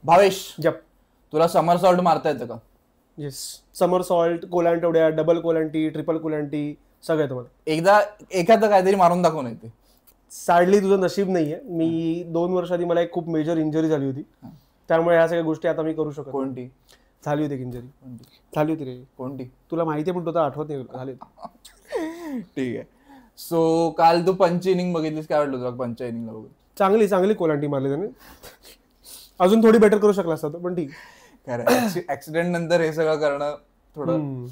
भावेश, जप तुला समर सॉल्ट मारता येतं का? येस, समर सॉल्ट, कोलांट उड्या, डबल कोलांटी, ट्रिपल कोलांटी सगळं येतं मला. एकदा एखादं काहीतरी मारून दाखवून येते. सॅडली तुझं नशीब नाहीये. मी 2 वर्ष आधी मला एक खूप मेजर इंजरी झाली होती, त्यामुळे ह्या सगळ्या गोष्टी आता मी करू शकतो. कोणती झाली होती इंजरी? झाली होती रे. कोणती? तुला माहिती आहे पण तुला आठवत नाही. झाली. ठीक आहे. सो काल तू पंच इनिंग बघितलीस, काय वाटलं तुला पंच इनिंगला बघून? चांगली कोलांटी मारली त्याने. अजून थोडी बेटर करू शकला असता पण ठीक. खरं ऍक्सिडेंट नंतर हे सगळं करणं थोडं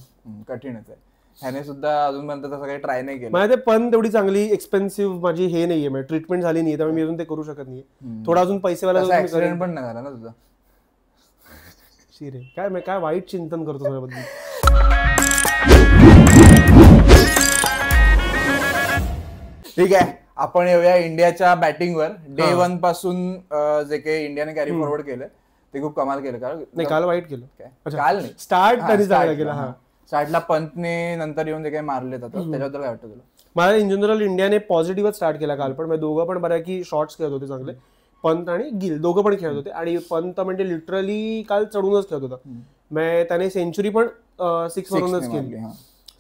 कठीणच आहे. ह्याने सुद्धा अजूनपर्यंत तसं काही ट्राय नाही केलं. माझ्या पण तेवढी चांगली एक्सपेन्सिव्ह माझी हे नाहीये, म्हणजे ट्रीटमेंट झाली नाहीये, त्यामुळे मी अजून ते करू शकत नाहीये. थोडा अजून पैसेवाला ऍक्सिडेंट पण नाही झाला ना तुझा? शिरे काय वाईट चिंतन करतो त्याबद्दल. ठीक आहे, आपण येऊया इंडियाच्या बॅटिंगवर. डे 1 पासून जे काही इंडियाने कॅरी फॉरवर्ड केलं ते खूप कमाल केलं. काल वाईट केलं. काल नाही, स्टार्ट केला. स्टार्टला पंतने नंतर येऊन जे काही मारले त्याच्याबद्दल काय वाटतं तुला? मला इन जनरल इंडियाने पॉझिटिव्हच स्टार्ट केला काल पण. दोघं पण बऱ्यापैकी शॉट्स खेळत होते चांगले. पंत आणि गिल दोघं पण खेळत होते, आणि पंत म्हणजे लिटरली काल चढूनच खेळत होता. त्याने सेंचुरी पण 6 वरूनच केली.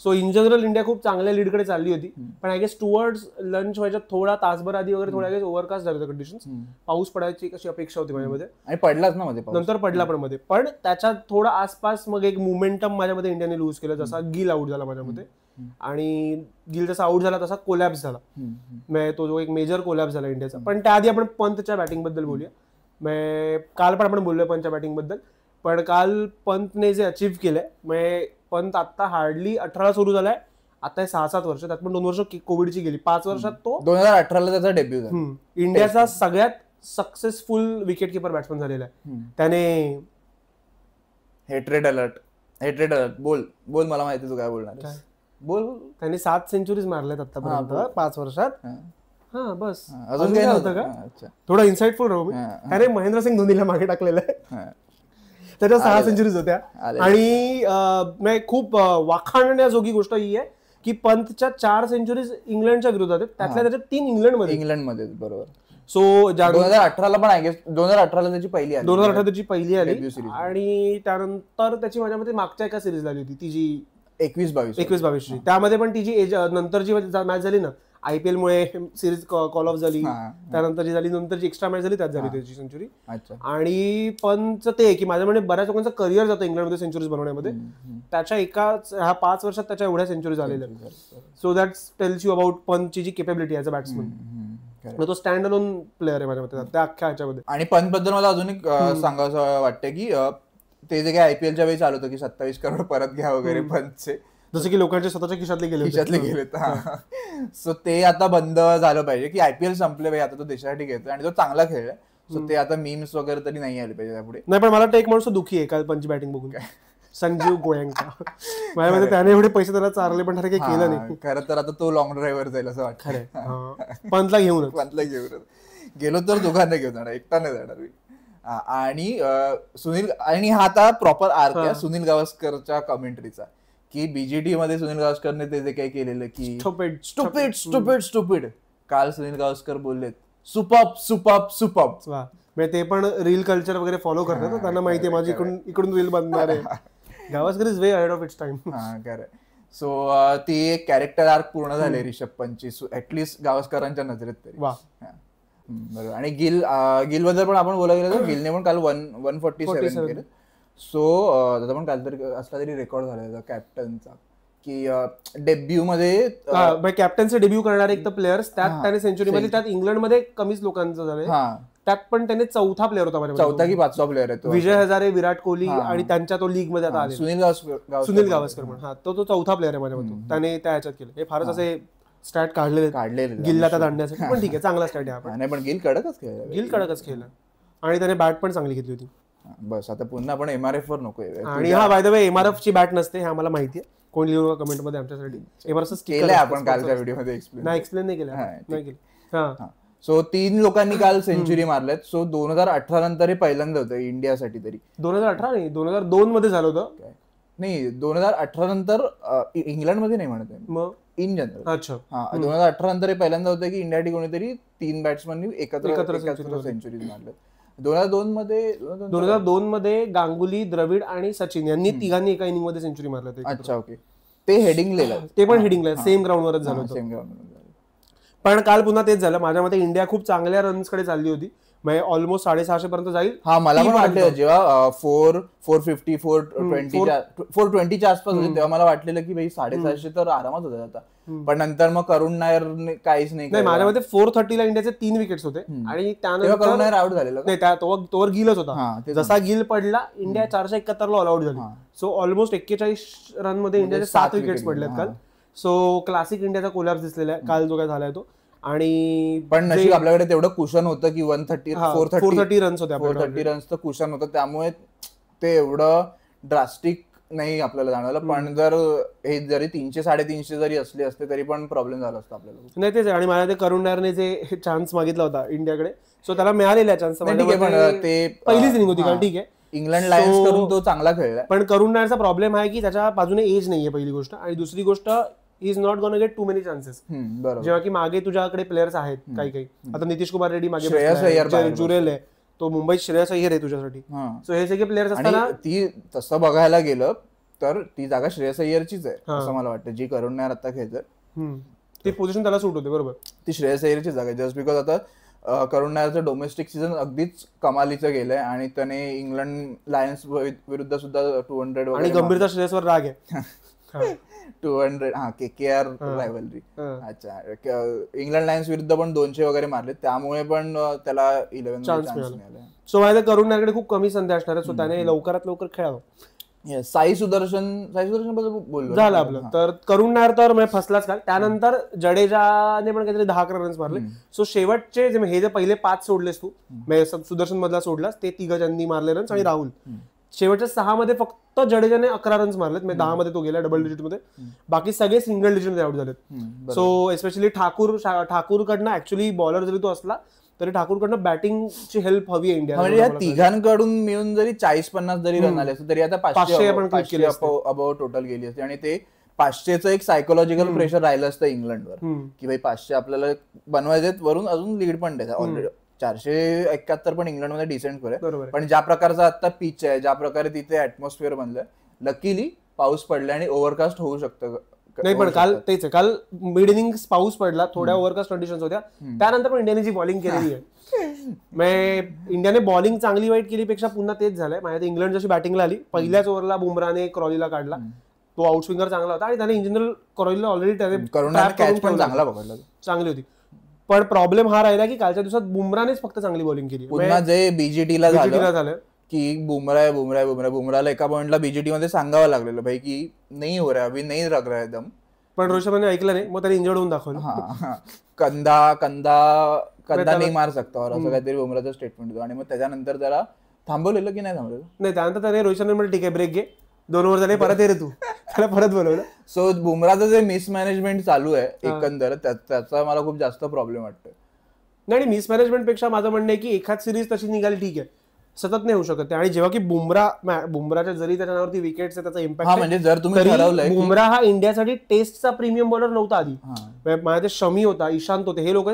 सो इन जनरल इंडिया खूप चांगल्या लीडकडे चालली होती. पण आय गेस टुवर्ड्स लंच व्हायच्या थोडा तासभर आधी वगैरे थोड्या ओव्हरकास्ट झाले होते कंडिशन्स. पाऊस पडायची कशी अपेक्षा होती माझ्यामध्ये, आणि पडलाच ना मध्ये, नंतर पडला पण मध्ये. पण त्याच्या थोडा आसपास मग एक मोमेंटम माझ्यामध्ये इंडियाने लूज केलं. जसा गिल आउट झाला माझ्यामध्ये, आणि गिल जसा आउट झाला तसा कोलॅप्स झाला. तो जो एक मेजर कोलॅप्स झाला इंडियाचा. पण त्याआधी आपण पंतच्या बॅटिंग बद्दल बोलूया. काल पण आपण बोललोय पंतच्या बॅटिंग बद्दल. पण काल पंतने जे अचीव्ह केलंय, पंत आता हार्डली 18 सुरू झालाय, आता 6-7 वर्ष, त्यात पण 2 वर्ष कोविडची गेली. 5 वर्षात तो 2018ला त्याचा डेब्यू झाला. इंडियाचा सगळ्यात सक्सेसफुल विकेट किपर बॅट्समन झालेला आहे. त्याने हेट्रेड अलर्ट बोल मला माहिती तू काय बोलणार. बोल. त्याने 7 सेंचुरीज मारल्यात आतापर्यंत 5 वर्षात. हा बस, अजून काय होतं का? थोडं इन्साइटफुल राहू मी. त्याने महेंद्रसिंग धोनीला मागे टाकलेलं आहे. त्याच्या 6 सेंचुरीज होत्या. आणि खूप वाखाणण्याजोगी गोष्ट ही आहे की पंतच्या 4 सेंचुरीज इंग्लंडच्या विरोधात आहेत, त्याच्या 3 इंग्लंडमध्ये. बरोबर. सो 2018ला पण आहे, 2018ला त्याची पहिली आली. 2018 त्याची पहिली आली. आणि त्यानंतर त्याची माझ्यामध्ये मागच्या एका सिरीज झाली होती, ती जी 21-22 त्यामध्ये पण ती जी एज नंतर जी मॅच झाली ना, IPL मुळे सिरीज कॉल ऑफ झाली, त्यानंतर जी झाली, नंतर जी एक्स्ट्रा मॅच झाली त्यात झाली त्याची सेंचुरी. आणि पंच ते की माझ्या म्हणजे बऱ्याच लोकांचं करिअर जातं इंग्लंडमध्ये सेंचुरीज बनवण्यामध्ये. त्याच्या ह्या 5 वर्षात त्याच्या एवढ्या सेंचुरी झालेल्या. So that tells you about पंतची जी केपेबिलिटी ॲज अ बॅट्समन. तो स्टँड अलोन प्लेअर आहे माझ्या मते त्या अख्ख्या ह्याच्यामध्ये. आणि पंत बद्दल मला अजून एक सांगावं वाटतं की ते जे काही IPLच्या वेळी चालू होतं की 27 करोड परत घ्या वगैरे पंतचे, जसं की लोकांच्या स्वतःच्या खिशातले गेले. सो ते आता बंद झालं पाहिजे की IPL संपले पाहिजे, आता तो देशासाठी खेळतोय आणि तो चांगला खेळलाय. सो ते आता मीम्स वगैरे तरी नाही आले पाहिजे त्यापुढे. नाही, पण मला वाटतं एक माणूस दुखी आहे काल पंच बॅटिंग बघून, काय संजीव गोयंका. माझ्यामध्ये त्याने एवढे पैसे त्याला चारले पण काही केलं नाही. खरं तर आता तो लॉंग ड्राईव्हर जाईल असं वाटतं. पंतला घेऊन गेलो तर दोघांना घेऊन जाणार, एकटा नाही जाणार. आणि सुनील, आणि हा आता प्रॉपर आर्क आहे सुनील गावस्करच्या कमेंट्रीचा, की BGT मध्ये सुनील गावस्करने ते जे काही केलेलं की स्टुपिड. काल सुनील गावस्कर बोललेत सुपर्ब. ते पण रील कल्चर वगैरे फॉलो करतात, त्यांना माहिती आहे माझी इकडून रील बनणार आहे. Gavaskar is way ahead of its time. So ती एक कॅरेक्टर आर्क पूर्ण झाले रिषभ पंतची, ऍटलीस्ट गावस्करांच्या नजरेत तरी. बरोबर. आणि गिल बद्दल पण आपण बोलायला गेलो तर गिलने पण काल 147 केलं. सो त्याचा पण काहीतरी असला तरी रेकॉर्ड झाला कॅप्टनचा, की डेब्यू मध्ये कॅप्टनचे डेब्यू करणारे एक तर प्लेयर्स, त्यात त्याने सेंचुरी मध्ये, त्यात इंग्लंडमध्ये कमीच लोकांचं झालं, त्यात पण त्याने 4था प्लेअर होता, 4था की 5वा प्लेअर आहे. विजय हजारे, विराट कोहली आणि त्यांच्या तो लीग मध्ये आता आले सुनील गावस्कर म्हणून. तो 4था प्लेअर आहे माझ्यामध्ये. त्याने त्या ह्याच्यात केलं. हे फारच असे स्टॅट काढलेले गिलला त्यात आणण्यासाठी, पण ठीक आहे, चांगला स्टॅट आहे. नाही, पण गिल कडकच खेळला आणि त्याने बॅट पण चांगली घेतली होती. बस आता पुन्हा आपण MRF वर नको. आणि बाय द वे MRF ची बॅट नसते, हे आम्हाला माहिती आहे. कोण लिहू कमेंट मध्ये आमच्यासाठी. MRF केलंय आपण कालच्या व्हिडिओमध्ये एक्सप्लेन नाही केलं. सो 3 लोकांनी काल सेंचुरी मारल्यात. सो 2018 नंतर हे पहिल्यांदा होतं इंडियासाठी तरी. 2018 नाही, 2002 मध्ये झालं होतं. नाही, 2018 नंतर इंग्लंडमध्ये नाही म्हणत आहे, मग इन जनरल. अच्छा. 2018 नंतर हे पहिल्यांदा होतं की इंडियासाठी कोणीतरी 3 बॅट्समननी एकत्र सेंचुरीज मारल्यात. 2002 मध्ये गांगुली, द्रविड आणि सचिन यांनी तिघांनी एका इनिंग मध्ये सेंचुरी मारलं. अच्छा, ओके. ते हेडिंगला, ते पण हेडिंगला सेम ग्राउंडवरच झालं होतं. पण काल पुन्हा तेच झालं. माझ्या मते इंडिया खूप चांगल्या रन्सकडे चालली होती, म्हणजे ऑलमोस्ट 650 पर्यंत जाईल. हा, मला पण वाटलं जेव्हा 450 420च्या आसपास होते तेव्हा मला वाटलेलं की भाई 750 तर आरामात होता आता. पण नंतर मग करुण नायर काहीच नाही. माझ्या मते 430ला इंडियाचे 3 विकेट्स होते आणि त्यानंतर करुण नायर आउट झालेला नाही, तोवर गिलच होता. जसा गिल पडला इंडिया 471ला ऑल आउट झाली. सो ऑलमोस्ट 41 रन मध्ये इंडियाचे 7 विकेट्स पडलेत काल. सो क्लासिक इंडियाचा कोलॅप्स दिसलेला आहे काल जो काय झालाय तो. आणि पण नशीब आपल्याकडे तेवढं कुशन होतं की 430 रन्स होते. 430 रन्सचं कुशन होतं, त्यामुळे ते एवढं ड्रास्टिक नाही आपल्याला जाणवलं. पण जर हे जरी 300-350 जरी असले असते तरी पण प्रॉब्लेम झाला असता आपल्याला. नाही तेच. आणि मला ते करुण नायरने जे चान्स मागितला होता इंडियाकडे, सो त्याला मिळालेला चान्स. ते पहिलीच इनिंग होती कारण ठीक आहे, इंग्लंड लायन्स करून तो चांगला खेळला. पण करुण नायरचा प्रॉब्लेम आहे की त्याच्या बाजूने एज नाहीये पहिली गोष्ट, आणि दुसरी गोष्ट is not gonna get too many chances. जेव्हा की मागे तुझ्याकडे प्लेयर्स आहेत काही. आता नितीश कुमार रेड्डी मागे, जुरेल आहे, तो मुंबईत श्रेयस अय्यर आहे तुझ्यासाठी. सो हे सगळे प्लेयर्स असताना ती तसं बघायला गेलं तर ती जागा श्रेयस अय्यरचीच आहे असं मला वाटतं, जी करुण नायर आता खेळतोय. ती पोझिशन त्याला सूट होते. बरोबर, ती श्रेयस अय्यरची जागा आहे. जस्ट बिकॉज आता करुण नायरचं डोमेस्टिक सीझन अगदीच कमालीचं गेलंय आणि त्याने इंग्लंड लायन्स विरुद्ध सुद्धा 200 आणि गंभीरचा श्रेयसवर राग आहे. 200 KKR रायव्हलरी. अच्छा, इंग्लंड लायन्स विरुद्ध पण 200 वगैरे मारले, त्यामुळे पण त्याला 11 चान्स मिळाला. सो माझ्या करुण नायरकडे खूप कमी संधी असणार आहे, सो त्याने लवकरात लवकर खेळावं. साई सुदर्शन बद्दल बोललो झालं आपलं. तर करुण नायर तर फसलाच काल. त्यानंतर जडेजाने पण काहीतरी 10-11 रन्स मारले. सो शेवटचे हे जे पहिले 5 सोडलेस तू, सुदर्शन मधला सोडलास, ते 3 ज्यांनी मारले रन्स, आणि राहुल. शेवटच्या 6 मध्ये फक्त जडेजाने 11 रन्स मारलेत, 10 मध्ये तो गेला डबल डिजिट मध्ये. बाकी सगळे सिंगल डिजिट मध्ये आउट झालेत. सो एस्पेशली ठाकूरकडनं, ऍक्च्युली बॉलर जरी तो असला तरी ठाकूरकडनं बॅटिंगची हेल्प हवी आहे इंडिया. म्हणजे या तिघांकडून मिळून जरी 40-50 जरी रन आले असते तरी आता 500 अबाव टोटल गेली असते. आणि ते 500चं एक सायकोलॉजिकल प्रेशर राहिलं असतं इंग्लंडवर की भाई 500 आपल्याला बनवायचे, वरून अजून लीड पण द्यायचा. ऑलरेडी 471 पण इंग्लंडमध्ये डिसेंट स्कोर आहे. पण ज्या प्रकारचा आता पिच आहे, ज्या प्रकारे तिथे ऍटमॉस्फिअर बनलंय, लकीली पाऊस पडला आणि ओव्हरकास्ट होऊ शकतं. नाही पण काल तेच आहे, काल मिड इनिंग्स पाऊस पडला, थोड्या ओव्हरकास्ट कंडिशन्स होत्या, त्यानंतर पण इंडियाने जी बॉलिंग केलेली आहे, इंडियाने बॉलिंग चांगली वाईट केलीपेक्षा पुन्हा तेच झालंय. माझ्या इंग्लंड जशी बॅटिंगला आली, पहिल्याच ओव्हरला बुमराने क्रॉलीला काढला, तो आउटस्विंगर चांगला होता, आणि त्याने इन जनरल क्रॉलीला ऑलरेडी चांगली होती. पण प्रॉब्लेम हा राहिला की कालच्या दिवसात बुमरानेच फक्त चांगली बॉलिंग केली. पुन्हा जे बीजीटीला झालं की बुमराला एका पॉइंटला बीजीटी मध्ये सांगावं लागलेलं भाई की नाही हो रहा, अभी नाही लग रहा एकदम. पण रोहित शर्माने ऐकलं नाही, मग त्याने इंजर्ड होऊन दाखवलं. कंदा नाही मार सकता असं काहीतरी बुमराचं स्टेटमेंट होतं. आणि मग त्याच्यानंतर त्याला थांबवलेलं की नाही थांबवलेलं नाही, त्यानंतर त्याने रोहित शर्मा ठीक आहे ब्रेक घे, 2 ओव्हर झाले, परत ये रे तू, त्याला परत बोलवलं. सो बुमराचं जे मिसमॅनेजमेंट चालू आहे एकंदर, त्याचा मला खूप जास्त प्रॉब्लेम वाटतोय. नाही, मिसमॅनेजमेंट पेक्षा माझं म्हणणं आहे की एखाद सिरीज तशी निघाली ठीक आहे, सतत नाही होऊ शकत. आणि जेव्हा की बुमराच्या जरी त्याच्यावरती विकेट्स आहे, त्याचा इम्पॅक्ट, म्हणजे जर तुम्ही ठरवलंय, बुमरा हा इंडियासाठी टेस्टचा प्रीमियम बॉलर नव्हता आधी. माझ्या ते शमी होता, ईशांत होते, हे लोक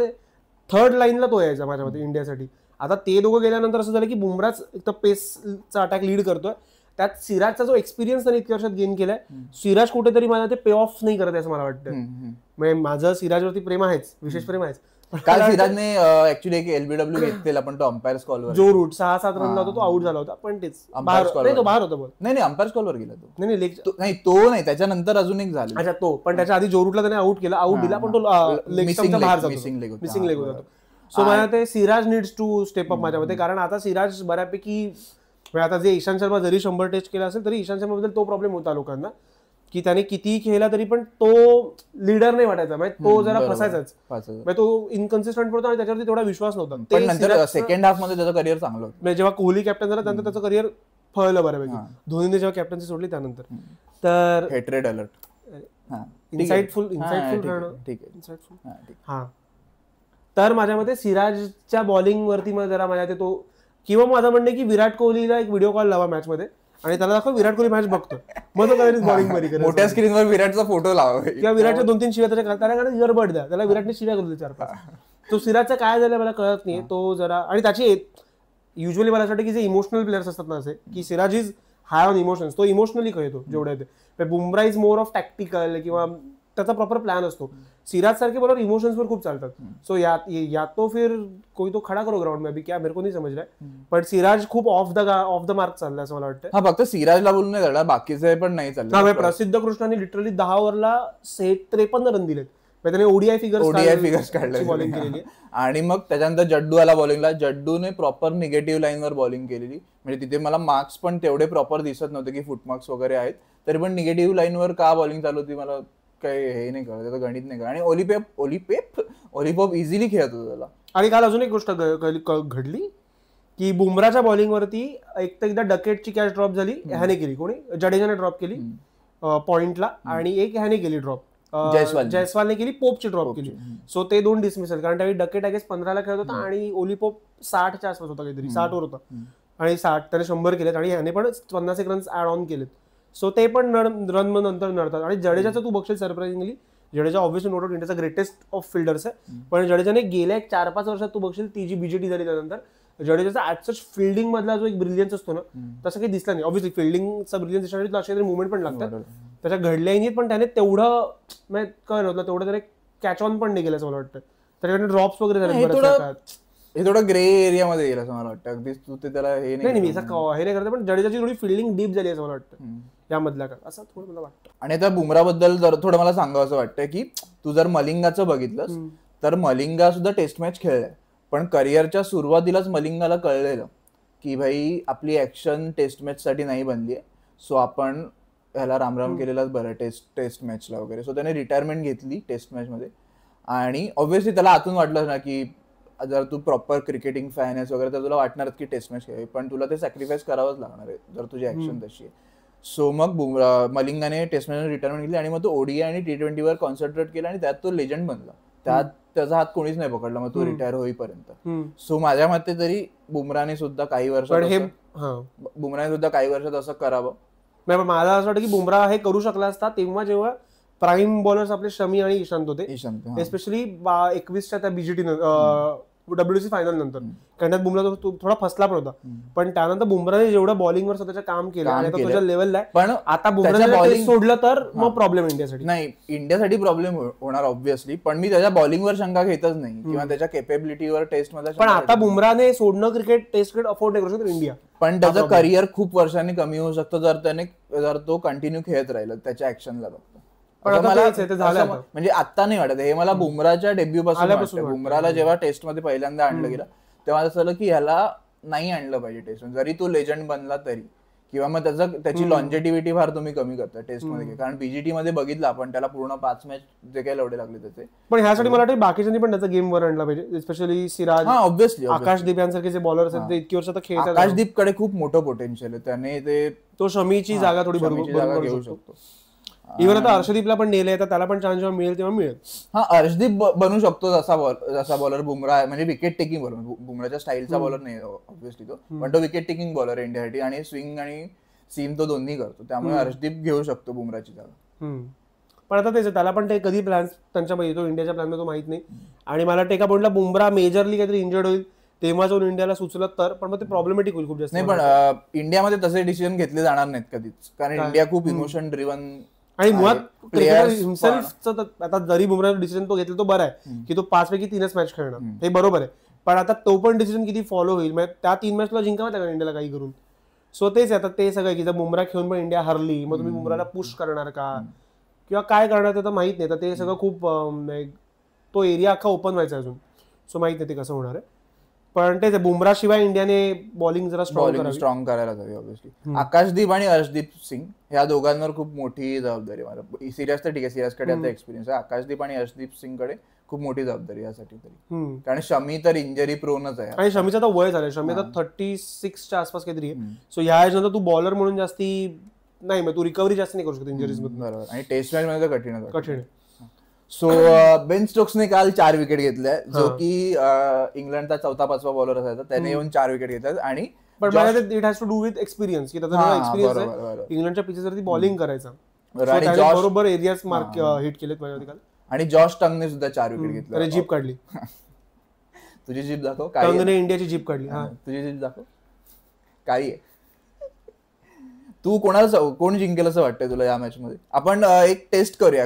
3rd लाईनला तो यायचा माझ्या मते इंडियासाठी. आता ते दोघं गेल्यानंतर असं झालं की बुमराच एक तर पेसचा अटॅक लीड करतोय, त्यात सिराजचा जो एक्सपिरियन्स त्याने इतक्या वर्षात गेन केलाय, सिराज कुठेतरी मला ते पे ऑफ नाही करत असं मला वाटतं. म्हणजे माझं सिराजवरती प्रेम आहेच, विशेष प्रेम आहेच. काल सिराजने ऍक्च्युली एक LBW घेतलेला, पण तो अंपायर कॉलवर, जो रूट 6-7 रनला होता, तो आउट झाला होता. पण तेच तो बाहेर होता बॉल. नाही अंपायर कॉलवर गेला तो. नाही तो नाही, त्याच्यानंतर अजून एक झाला. अच्छा, तो पण त्याच्या आधी जो रूटला त्याने आउट केला, आउट दिला, पण तो मिसिंग लेग होता. सो मला ते Siraj needs to step up माझ्या मते. कारण आता सिराज बऱ्यापैकी, आता जे ईशांत शर्मा जरी 100 टेस्ट केला असेल तरी ईशांत शर्मा बद्दल तो प्रॉब्लेम होता लोकांना की त्याने कितीही खेळला तरी पण तो लीडर नाही वाटायचा. म्हणजे तो जरा फसायचाच, म्हणजे तो इनकन्सिस्टंट पडतो आणि त्याच्यावरती तेवढा विश्वास नव्हता. पण नंतर सेकंड हाफ मध्ये त्याचं करिअर चांगलं होतं. जेव्हा कोहली कॅप्टन झाला त्यानंतर त्याचं करिअर फळलं बऱ्यापैकी. धोनीने जेव्हा कॅप्टन्सी सोडली त्यानंतर. तर हेट्रेड अलर्ट, इन्साइटफुल हा. तर माझ्या मते सिराजच्या बॉलिंग वरती मग जरा माझ्या ते तो, किंवा माझं म्हणणं की विराट कोहलीला एक व्हिडिओ कॉल लावा मॅच मध्ये आणि त्याला दाखव विराट कोहली मॅच बघतो, मग तो कधीच बॉलिंग बरी करेल. मोठ्या स्क्रीनवर विराटचा फोटो लावा, किंवा विराटच्या 2-3 शिव्या त्याच्या, त्याला इयरबड द्या, त्याला विराटने शिव्या करू दे 4-5. तो सिराजचा काय झालं मला कळत नाही. तो जरा, आणि त्याची युजली मला असं वाटतं की जे इमोशनल प्लेयर्स असतात ना, असे की Siraj is hi on emotions, तो इमोशनली खेळतो जेवढे ते. Bumrah is more of tactical किंवा त्याचा प्रॉपर प्लॅन असतो. सिराज सारखे बरोबर इमोशन्सवर खूप चालतात. सो या तो फिर कोई तो खडा करो ग्राउंड में अभी, क्या मेरे को नहीं समझ रहा है. पण सिराज खूप ऑफ द मार्क चाललाय असं मला वाटतं. हा, फक्त सिराजला बोलून नाही झाला, बाकीचे पण नाही चालले. प्रसिद्ध कृष्णाने लिटरली 10 ओव्हरला 53 रन दिलेत. त्याने ओडीआय फिगर्स काढले बॉलिंग केलेली. आणि मग त्याच्यानंतर जड्डू आला बॉलिंगला. जड्डूने प्रॉपर निगेटिव्ह लाईनवर बॉलिंग केलेली. म्हणजे तिथे मला मार्क्स पण तेवढे प्रॉपर दिसत नव्हते की फुट मार्क्स वगैरे आहेत, तरी पण निगेटिव्ह लाईनवर का बॉलिंग चालू होती मला काही हे नाही कळत, त्याचं गणित नाही कळत. आणि ओलिपोप इझिली खेळत होता त्याला. आणि काल अजून एक गोष्ट घडली की बुमराच्या बॉलिंगवरती एकदा डकेटची कॅच ड्रॉप झाली, ह्याने केली, कोणी जडेजाने ड्रॉप केली पॉइंटला, आणि एक ह्याने केली ड्रॉप, जयस्वालने केली, पोपची ड्रॉप केली. सो ते 2 डिसमिसल, कारण त्यावेळी डकेट अगेन्स्ट 15ला खेळत होता आणि ओलिपोप 60च्या आसपास होता, काहीतरी 60 वर होता, आणि 60 त्याने 100 केलेत आणि ह्याने पण 50 रन्स ऍड ऑन केलेत. सो ते पण रन नंतर नडतात. आणि जडेजाचं तू बघशील surprisingly, Jadeja obviously no doubt इंडियाचा ग्रेटेस्ट ऑफ फिल्डर्स आहे, पण जडेजाने गेल्या 4-5 वर्षात तू बघशील ती जी बीजेटी झाली त्यानंतर जडेजाचा ऍट सच फिल्डिंग मधला जो एक ब्रिलियन्स असतो ना, तसं काही दिसला नाही. ऑब्व्हियसली फिल्डिंगचा ब्रिलियन्स असण्यासाठी मुवमेंट पण लागतात त्याच्या घडल्याने, पण त्याने तेवढं काय नव्हतं, तेवढं त्याने कॅच ऑन पण नाही केलं असं मला वाटतं. त्याच्याकडे ड्रॉप्स वगैरे झाले, हे थोडं ग्रे एरियामध्ये गेलं असं मला वाटतं. अगदीच तू ते त्याला हे नाही हे नाही करत, पण जडेजाची थोडी फिल्डिंग डीप झाली असं मला वाटतं यामधल्या काळ, असं थोडं मला वाटतं. आणि आता बुमराबद्दल जर थोडं मला सांगावं असं वाटतं की तू जर मलिंगाचं बघितलंस तर मलिंगा सुद्धा टेस्ट मॅच खेळलाय, पण करिअरच्या सुरुवातीलाच मलिंगाला कळलेलं की भाई आपली ऍक्शन टेस्ट मॅच साठी नाही बनली आहे, सो आपण ह्याला रामराम केलेलाच बरं टेस्ट मॅचला वगैरे. सो त्याने रिटायरमेंट घेतली टेस्ट मॅच मध्ये. आणि ऑब्व्हियसली त्याला आतून वाटलं ना की जर तू प्रॉपर क्रिकेटिंग फॅन आहेस वगैरे तर तुला वाटणारच की टेस्ट मॅच खेळावी, पण तुला ते सॅक्रिफाईस करावंच लागणार आहे जर तुझी ऍक्शन तशी आहे. सो मग मलिंगाने टेस्ट मॅच रिटायरमेंट घेतली आणि मग तो ओडीआय आणि T20वर कॉन्सन्ट्रेट केला आणि त्यात तो लेजंड बनला. त्यात त्याचा हात कोणीच नाही पकडला मग तो रिटायर होईपर्यंत. सो माझ्या मते तरी बुमराने सुद्धा काही वर्ष असं करावं. नाही, पण मला असं वाटतं की बुमरा हे करू शकला असता तेव्हा जेव्हा प्राईम बॉलर्स आपले शमी आणि ईशांत होते, एस्पेशली 21च्या त्या बीजेटी WC फायनल नंतर. कारण त्यात बुमरा थोडा फसला पण होता, पण त्यानंतर बुमराने जेवढं बॉलिंगवर स्वतःचं काम केलं आणि आता तुझ्या लेवलला आहे. पण आता बुमराने बॉलिंग सोडलं तर मग प्रॉब्लेम इंडियासाठी. नाही, इंडियासाठी प्रॉब्लेम होणार ऑब्व्हियसली, पण मी त्याच्या बॉलिंगवर शंका घेतच नाही किंवा त्याच्या केपेबिलिटीवर टेस्ट मध्ये. पण आता बुमराने सोडणं टेस्ट क्रिकेट अफोर्ड नाही करू शकत इंडिया. पण त्याचं करिअर खूप वर्षांनी कमी होऊ शकतं जर तो कंटिन्यू खेळत राहिला त्याच्या ऍक्शनला बघतो. म्हणजे आता नाही वाटत हे मला बुमराच्या डेब्यू पासून वाटतं. बुमराला जेव्हा टेस्ट मध्ये पहिल्यांदा आणलं गेलं तेव्हा असं झालं की ह्याला नाही आणलं पाहिजे टेस्ट, जरी तो लेजंड बनला तरी, किंवा मग त्याची लॉन्जेटिव्हिटी फार तुम्ही कमी करता टेस्ट मध्ये. कारण बीजीटी मध्ये बघितलं आपण त्याला पूर्ण 5 मॅच जे काही लढे लागले त्याचे. पण ह्यासाठी मला वाटतं बाकीच्यांनी पण त्याचा गेम वर आणला पाहिजे, स्पेशली सिराज, ऑब्व्हियसली आकाशदीप यांसारखे जे बॉलर्स आहेत ते इतकी वर्ष खेळतात. आकाशदीप कडे खूप मोठं पोटेन्शियल आहे, त्याने तो शमीची जागा थोडी जागा घेऊ शकतो. इव्हन आता अर्शदीपला पण नेलंय तर त्याला पण चान्स जेव्हा मिळेल तेव्हा मिळेल. अर्शदीप बनू शकतो जसा बॉलर बुमरा, म्हणजे विकेट टेकिंग बॉलर. बुमराच्या स्टाईलचा बॉलर नाही ऑब्व्हियसली तो, पण तो विकेट टेकिंग बॉलर आहे इंडियासाठी आणि स्विंग आणि सीम तो दोन्ही करतो, त्यामुळे अर्शदीप घेऊ शकतो बुमराची जागा. पण आता तेच त्याला पण ते कधी प्लॅन्स त्यांच्या तो इंडियाच्या प्लॅन तो माहित नाही. आणि मला टेका पॉइंटला बुमरा मेजरली काहीतरी इंजर्ड होईल तेव्हा जाऊन इंडियाला सुचलं तर, पण मग ते प्रॉब्लेमॅटिक होईल खूप जास्त. नाही, पण इंडियामध्ये तसे डिसिजन घेतले जाणार नाहीत कधीच, कारण इंडिया खूप इमोशन ड्रिव्हन. आणि मुळात प्लेयर हिमसेल्फचं आता जरी बुमराचा डिसिजन तो घेतला तो बरा आहे की तो 5 पैकी 3च मॅच खेळणार, हे बरोबर आहे. पण आता तो पण डिसिजन किती फॉलो होईल, म्हणजे त्या 3 मॅचला जिंकावं लागेल इंडियाला काही करून. सो तेच आता ते सगळं की जर बुमरा खेळून पण इंडिया हरली मग तुम्ही बुमराला पुश करणार का किंवा काय करणार ते माहित नाही. तर ते सगळं खूप तो एरिया अख्खा ओपन व्हायचा अजून. सो माहित नाही ते कसं होणार आहे. पण तेच बुमरा शिवाय इंडियाने बॉलिंग जरा स्ट्रॉंग करायला हवी ऑब्व्हियसली. आकाशदीप आणि अर्शदीप सिंग ह्या दोघांवर खूप मोठी जबाबदारी आहे. सिराज तर ठीक आहे, सिराजकडे आता एक्सपिरियन्स आहे. आकाशदीप आणि अर्शदीप सिंग कडे खूप मोठी जबाबदारी यासाठी तरी, कारण शमी तर इंजरी प्रोनच आहे आणि शमीचा तर वय झालं. शमी आता 36च्या आसपास काहीतरी आहे. सो ह्या याच्यानंतर तू बॉलर म्हणून जास्ती नाही, मग तू रिकव्हरी जास्त नाही करू शकत इंजरीज मधून. बरोबर, आणि टेस्ट मॅच मध्ये कठीण आहे. सो बेन स्टोक्सने काल 4 विकेट घेतल्या, जो की इंग्लंडचा 4था-5वा बॉलर असायचा, त्याने येऊन 4 विकेट घेतल्यात. आणि पण it has to do with experience, की त्याचा एक्सपिरियन्स आहे इंग्लंडच्या पिचेसवरती बॉलिंग करायचा. बरोबर एरियाज मार्क हिट केलेत माझ्या काल. आणि जॉश टंगने सुद्धा 4 विकेट घेतल्या, जीप काढली. तुझी जीप दाखव. टंगने इंडियाची जीप काढली. तुझी जीप दाखव. काळी आहे. तू कोण जिंकेल असं वाटतंय तुला या मॅच मध्ये? आपण एक टेस्ट करूया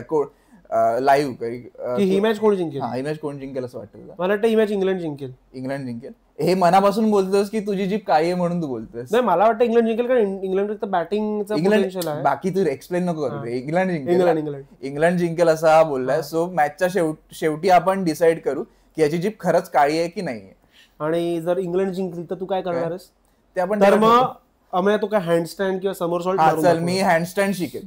लाईव्ह की ही मॅच कोण जिंकेल. ही मॅच कोण जिंकेल असं वाटतं तुला? मला वाटतं ही मॅच इंग्लंड जिंकेल. इंग्लंड जिंकेल हे मनापासून बोलतोस की तुझी जीप काळी आहे म्हणून तू बोलतोस? नाही, मला वाटतं इंग्लंड जिंकेल, कारण इंग्लंड बॅटिंगचा पोटेन्शियल आहे. बाकी तू एक्सप्लेन नको करू. इंग्लंड जिंकेल. इंग्लंड जिंकेल असा हा बोललाय. सो मॅचच्या शेवटी आपण डिसाईड करू की याची जीप खरंच काळी आहे की नाही. आणि जर इंग्लंड जिंकली तर तू काय करणार आहेस? ते आपण तर मग अमया तू काय हँडस्टँड किंवा समोरसॉल्ट मारून चल मी हँडस्टँड शिकेन.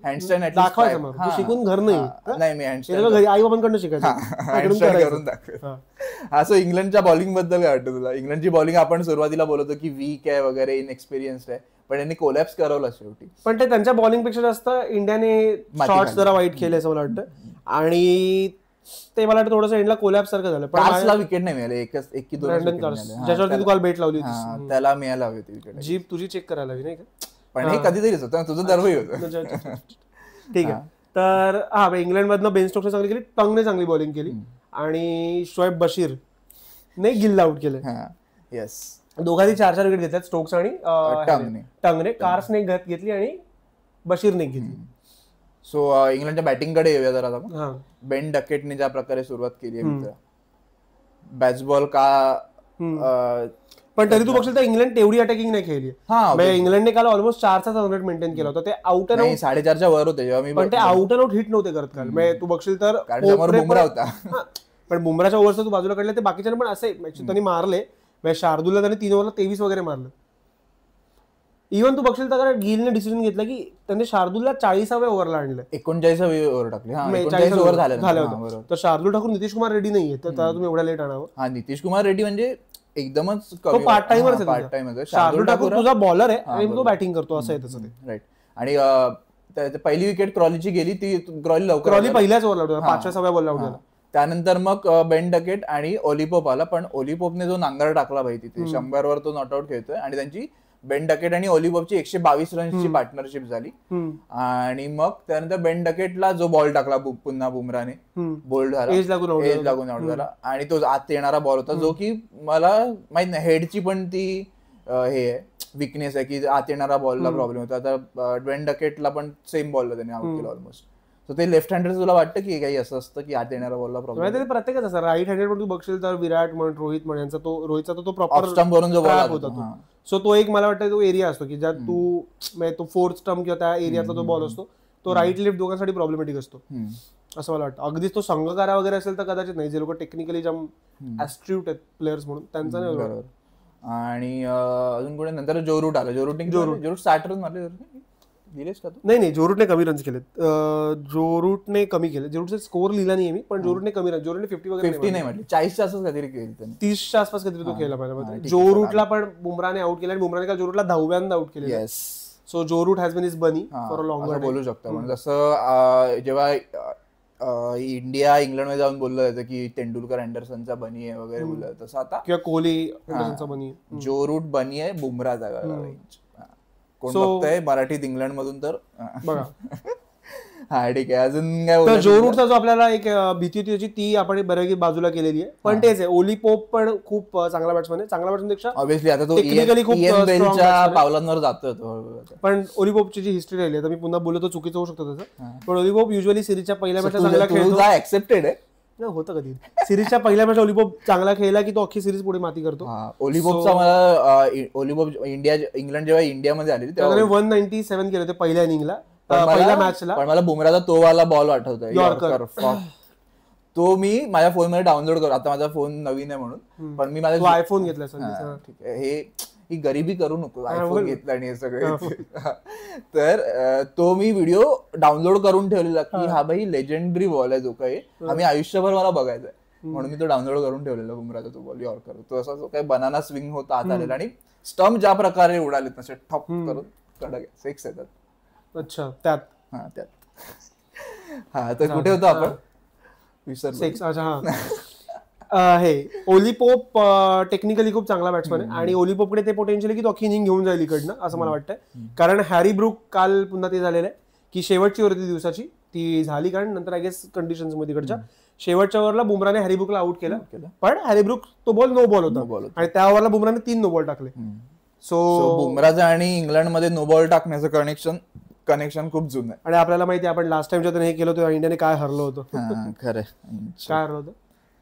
हँडस्टँड दाखवायचं. तू शिकून घर नाही मी हँडस्टँड घरी आई बाबांकडून शिकायचं. करून दाखव. असं इंग्लंडच्या बॉलिंग बद्दल काय वाटतं तुला? इंग्लंडची बॉलिंग आपण सुरुवातीला बोलतो की वीक आहे वगैरे, इनएक्सपिरियन्स्ड आहे, पण यांनी कोलॅप्स करवलं शेवटी. पण ते त्यांच्या बॉलिंग पेक्षा जास्त इंडियाने शॉट्स जरा वाईट केले असं मला वाटतं. आणि ते मला वाटतं थोडंसं एंडला कोलॅप्स सारखं झालं. पण विकेट नाही मिळाले. एक की दोन ज्याच्यावरती तू काल बेट लावली होती त्याला मिळायला हवी होती विकेट. जीप तुझी चेक करायला हवी नाही का? पण हे कधीतरीच होतं, तुझं दरवेळी होतं. ठीक आहे. तर इंग्लंड मधनं बेन स्टोक्सने चांगली केली, टंगने चांगली बॉलिंग केली आणि शोएब बशीर ने गिलला आउट केले. येस, दोघांनी 4-4 विकेट घेतल्यात, स्टोक्स आणि टंगने. कार्सने घेतली आणि बशीरने घेतली. सो इंग्लंडच्या बॅटिंगकडे येऊया जरा आपण. बेन डकेटने ज्या प्रकारे सुरुवात केली आहे बॅट्सबॉल का, पण तरी तू बघशील तर इंग्लंड तेवढी अटॅकिंग नाही खेळली. इंग्लंडने काल ऑलमोस्ट 4चा रन रेट मेंटेन केला होता. ते आउट अँड आउट 4.5च्या वर होते जेव्हा मी, पण ते आउट अँड आउट हिट नव्हते करत काल. तू बघशील तर बुमरा होता, पण बुमराच्या ओव्हर्स तू बाजूला काढले, ते बाकीच्याने पण असे त्यांनी मारले. शार्दूलला त्यांनी 3 ओव्हरला 23 वगैरे मारलं. इव्हन तू बघशील तर गिलने डिसिजन घेतला की त्यांनी शार्दूलला 40व्या ओव्हरला आणलं. 39व्या ओव्हर टाकली. 40 ओव्हर झालं होतं. तर शार्दूल ठाकूर नितीश कुमार रेड्डी नाहीये, तर त्याला तुम्ही एवढ्या लेट आणावं. नितीश कुमार रेड्डी म्हणजे एकदमच पार्ट टाइमर. शार्दूल ठाकूर तुझा बॉलर आहे आणि तो बॅटिंग करतो, असं आहे त्याचं ते. राईट. आणि पहिली विकेट क्रॉलीची गेली, ती क्रॉली पहिल्याच ओव्हरला 5व्या बॉलला आउट झाला. त्यानंतर मग बेन डकेट आणि ओलिपोप आला, पण ओलिपोपने जो नांगर टाकला पाहिजे तिथे 100 वर तो नॉट आउट खेळतोय. आणि त्यांची बेन डकेट आणि ओलिपोपची 122 रन्सची पार्टनरशिप झाली. आणि मग त्यानंतर बेन डकेटला जो बॉल टाकला पुन्हा बुमराने, बोल्ड झाला, एज लागून आउट झाला. आणि तो आत येणारा बॉल होता जो की मला माहित नाही, हेडची पण ती हे विकनेस आहे की आत येणारा बॉलला प्रॉब्लेम होता. आता बेन डकेटला पण सेम बॉलला त्याने आउट केला ऑलमोस्ट. तर ते लेफ्ट हँडेड तुला वाटतं की काही असं असतं की आत येणारा बॉलला प्रॉब्लेम? प्रत्येकच असं राईट हँडेड पण तू बघशील तर विराट म्हण, रोहित म्हण, यांचा रोहितचा तो प्रॉपर स्टंप वरून जो बॉल होता. सो तो एक मला वाटतं तो एरिया असतो की ज्यात तो फोर्थ स्टंप किंवा त्या एरियातला जो बॉल असतो तो राईट लेफ्ट दोघांसाठी प्रॉब्लेमॅटिक असतो असं मला वाटतं. अगदीच तो संघकारा वगैरे असेल तर कदाचित नाही, जे लोक टेक्निकली जाम ॲस्ट्रूट आहेत प्लेयर्स म्हणून त्यांचा नाही बरोबर. आणि अजून कोणी नंतर जो रूट आला, जो रूट 60 रन मारले दिलेस का? नाही, जो रूटने कमी रन्स केलेत. जो रूटने कमी केले. जो रूटचा स्कोर लिहिला नाही मी, पण जो रूटने कमी रन, जो रूटने 50 नाही म्हटली, 40च्या आसपास काहीतरी केली त्यांनी, 30च्या आसपास काहीतरी तो खेळला पाहिजे. जो रूटला पण बुमराने आउट केला आणि बुमराने काल जो रूटला 10व्यांदा आउट केले. येस. सो जो रूट हॅज बीन इज बनी फॉर अ लॉंगर बोलू शकतो. म्हणजे जसं जेव्हा इंडिया इंग्लंडमध्ये जाऊन बोललं जातं की तेंडुलकर अँडरसनचा बनी आहे वगैरे बोललं जातं, तसं आता किंवा कोहली अँडरसनचा बनी, जो रूट बनी आहे बुमराचा रेंज. कोण बघतंय मराठीत इंग्लंड मधून तर बघा. हा ठीक आहे. अजून काय? जो रूटचा जो आपल्याला एक भीती होती त्याची ती आपण बऱ्यापैकी बाजूला केलेली आहे. पण तेच आहे, ओली पोप पण खूप चांगला बॅट्समन आहे. चांगला बॅट्समन पेक्षा ऑब्व्हियसली आता तो टेक्निकली खूप पावलांवर जातोय तो. पण ओली पोपची जी हिस्ट्री राहिली, आता मी पुन्हा बोललो तर चुकीचं होऊ शकतो त्याचं, पण ओली पोप युजली सिरीजच्या पहिल्या मॅचला चांगला खेळतो. ऍक्सेप्टेड आहे होतं कधी सिरीजच्या पहिल्या मॅच ओलिपोप चांगला खेळला की तो अख्खी सिरीज पुढे माती करतो. ओलिपोपचा मला ओलिपोप इंग्लंड जेव्हा इंडियामध्ये आली तेव्हा 197 केले होते पहिल्या इनिंगला, पहिल्या मॅचला. पण मला बुमराचा तो वाला बॉल आठवतोय, तो मी माझ्या फोन मध्ये डाउनलोड करू. आता माझा फोन नवीन आहे म्हणून, पण मी माझा आयफोन घेतला. ठीक आहे, ही गरिबी करू नको, आयफोन घेतला आणि हे सगळं. तर तो मी व्हिडिओ डाउनलोड करून ठेवलेला की हा भाई लेजेंडरी बॉल आहे जो काही आम्ही आयुष्यभर मला बघायचा आहे, म्हणून मी तो डाउनलोड करून ठेवलेला बुमराचा तो बॉल यॉर्कर. तो असा जो काही बनाना स्विंग होता आत आलेला आणि स्टंप ज्या प्रकारे उडाले तसे ठप करून कडक 6 येतात. अच्छा, त्यात हा तर कुठे होतो आपण? हे ओली पोप टेक्निकली खूप चांगला बॅट्समन आहे आणि ओली पोपकडे ते पोटेन्शियल की तो अख्खी इनिंग घेऊन जाईल इकडनं असं मला वाटतंय. कारण हॅरी ब्रूक काल पुन्हा ते झालेलं आहे की शेवटची वरती दिवसाची ती झाली, कारण नंतर आय गेस कंडिशन्स मध्ये इकडच्या शेवटच्या ओव्हरला बुमराने हॅरीब्रुकला आउट केलं, पण हॅरीब्रुक तो बॉल नो बॉल होता आणि त्या ओव्हरला बुमराने 3 नो बॉल टाकले. सो बुमराचं आणि इंग्लंडमध्ये नो बॉल टाकण्याचं कनेक्शन खूप जुनं आहे. आणि आपल्याला माहिती आहे आपण लास्ट टाइम हे केलं होतं इंडियाने काय हरलो होतं. खरं काय हरलं होतं?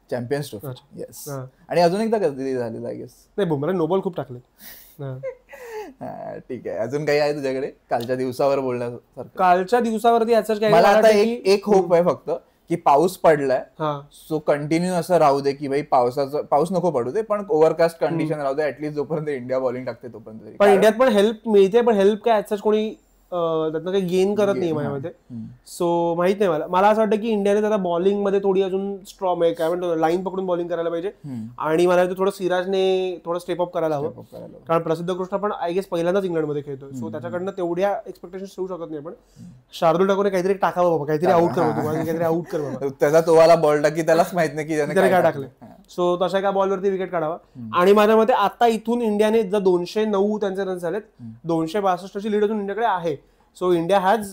Champions trophy. येस. आणि अजून एकदा कधी झालेलं आय गेस. नाही, बुमराने नो बॉल खूप टाकले. ठीक आहे. अजून काही आहे तुझ्याकडे कालच्या दिवसावर बोलण्यासारखं? कालच्या दिवसावरती याच काय, मला आता एक होप आहे फक्त की पाऊस पडलाय, सो कंटिन्यू असं राहू दे की भाई पाऊस नको पडू दे, पण ओव्हरकास्ट कंडिशन राहू दे ऍटलीस्ट जोपर्यंत इंडिया बॉलिंग टाकते तोपर्यंत. पण इंडियात पण हेल्प मिळते, पण हेल्प काय याच कोणी त्यातनं काही गेन करत नाही माझ्यामध्ये. सो माहित नाही मला असं वाटतं की इंडियाने आता बॉलिंग मध्ये थोडी अजून स्ट्रॉंग आहे, काय म्हणतो लाईन पकडून बॉलिंग करायला पाहिजे. आणि मला थोडं सिराजने थोडं स्टेप अप करायला हवं, कारण प्रसिद्ध कृष्णा पण आय गेस पहिल्यांदाच इंग्लंडमध्ये खेळतोय, सो त्याच्याकडनं तेवढ्या एक्सपेक्टेशन ठेवू शकत नाही. पण शार्दुल ठाकूरने काहीतरी टाकावं बाबा, काहीतरी आउट करावं, काहीतरी आउट करावं. त्याचा तोवाला बॉल टाकी त्यालाच माहित नाही की त्याने काय टाकले. सो तशा एका बॉलवरती विकेट काढावा. आणि माझ्या मते आता इथून इंडियाने जर 209 त्यांचे रन झालेत, 262ची लीड अजून इंडियाकडे आहे. सो इंडिया हॅज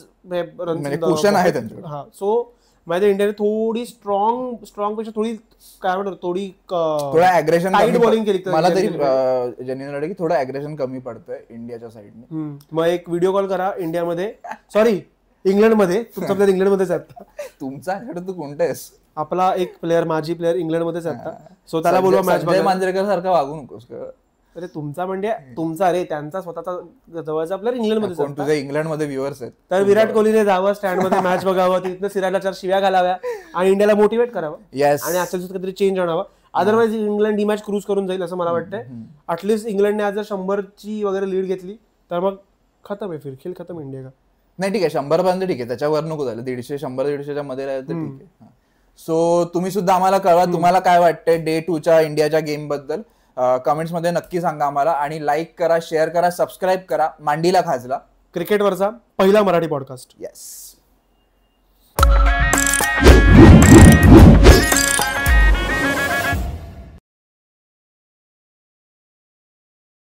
कुशन आहे त्यांच्याकडे. सो माझ्या इंडियाने थोडी स्ट्रॉंग पेक्षा थोडी काय म्हणतात थोडं अग्रेशन बॉलिंग केली. मला तरी जेन्युइन वाटतं की थोडं अग्रेशन कमी पडतंय इंडियाच्या साईडने. मग एक व्हिडिओ कॉल करा इंडियामध्ये, सॉरी इंग्लंडमध्ये. तुमचा प्लेअर इंग्लंडमध्येच आहे. तुमचा तू कोणता आहेस? आपला एक प्लेअर, माझी प्लेअर इंग्लंडमध्येच आहे. सो त्याला बोलवा मॅच बघायला. मांजरेकर सारखा वागू नकोस. अरे तुमचा म्हणजे तुमचा, अरे त्यांचा स्वतःचा जवळचा प्लेअर इंग्लंडमध्ये. तुझ्या इंग्लंडमध्ये व्ह्युअर्स आहेत, तर विराट कोहलीने जावं स्टँडमध्ये मॅच बघावं, तिथनं सिराजला 4 शिव्या घालाव्या आणि इंडियाला मोटिवेट करावं. आणि आजच्या दिवसात काहीतरी चेंज आणावं. अदरवाईज इंग्लंड ही मॅच क्रूज करून जाईल असं मला वाटतंय. ऍटलीस्ट इंग्लंडने आज जर 100ची वगैरे लीड घेतली तर मग खतम आहे, फिर खेळ खतम इंडिया का. नाही ठीक आहे, 100 पर्यंत ठीक आहे, त्याच्यावर नको झालं. 150-100-150च्या मध्ये राहिलं तर ठीक आहे. सो तुम्ही सुद्धा आम्हाला कळवा तुम्हाला काय वाटतंय डे 2च्या इंडियाच्या गेम बद्दल. कमेंट्स मध्ये नक्की सांगा आम्हाला. आणि लाईक करा, शेअर करा, सबस्क्राईब करा. मांडीला खाजला, क्रिकेटवरचा पहिला मराठी पॉडकास्ट. येस.